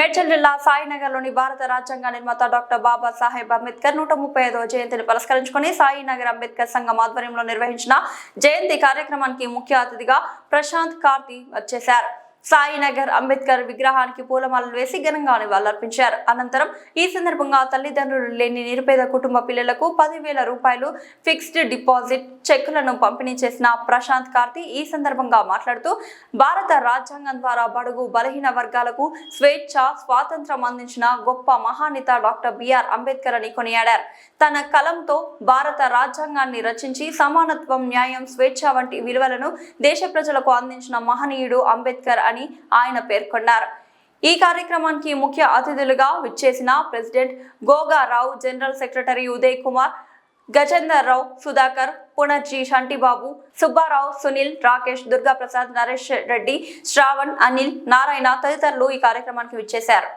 మేడ్చల్ జిల్లా సాయినగర్లోని భారత రాజ్యాంగ నిర్మాత డాక్టర్ బాబా సాహెబ్ అంబేద్కర్ 135వ జయంతిని పురస్కరించుకుని సాయినగర్ అంబేద్కర్ సంఘం ఆధ్వర్యంలో నిర్వహించిన జయంతి కార్యక్రమానికి ముఖ్య అతిథిగా ప్రశాంత్ కార్తి వచ్చేశారు. సాయినగర్ అంబేద్కర్ విగ్రహానికి పూలమాలలు వేసి ఘనంగా నివాళులర్పించారు. అనంతరం ఈ సందర్భంగా తల్లిదండ్రులు లేని నిరుపేద కుటుంబ పిల్లలకు 10,000 రూపాయలు ఫిక్స్డ్ డిపాజిట్ చెక్కులను పంపిణీ చేసిన ప్రశాంత్ కార్తి ఈ సందర్భంగా మాట్లాడుతూ భారత రాజ్యాంగం ద్వారా బడుగు బలహీన వర్గాలకు స్వేచ్ఛ స్వాతంత్రం అందించిన గొప్ప మహానేత డాక్టర్ బిఆర్ అంబేద్కర్ అని కొనియాడారు. తన కలంతో భారత రాజ్యాంగాన్ని రచించి సమానత్వం, న్యాయం, స్వేచ్ఛ వంటి విలువలను దేశ ప్రజలకు అందించిన మహనీయుడు అంబేద్కర్ అని ఆయన పేర్కొన్నారు. ఈ కార్యక్రమానికి ముఖ్య అతిథులుగా విచ్చేసిన president Gogarao, general secretary Uday Kumar, Gajender Rao, Sudhakar, Punarji, Shantibabu, Subbarao, Sunil, Rakesh, Durga Prasad, Naresh Reddy, Shravan, Anil, Narayana తదితరులు ఈ కార్యక్రమానికి విచ్చేశారు.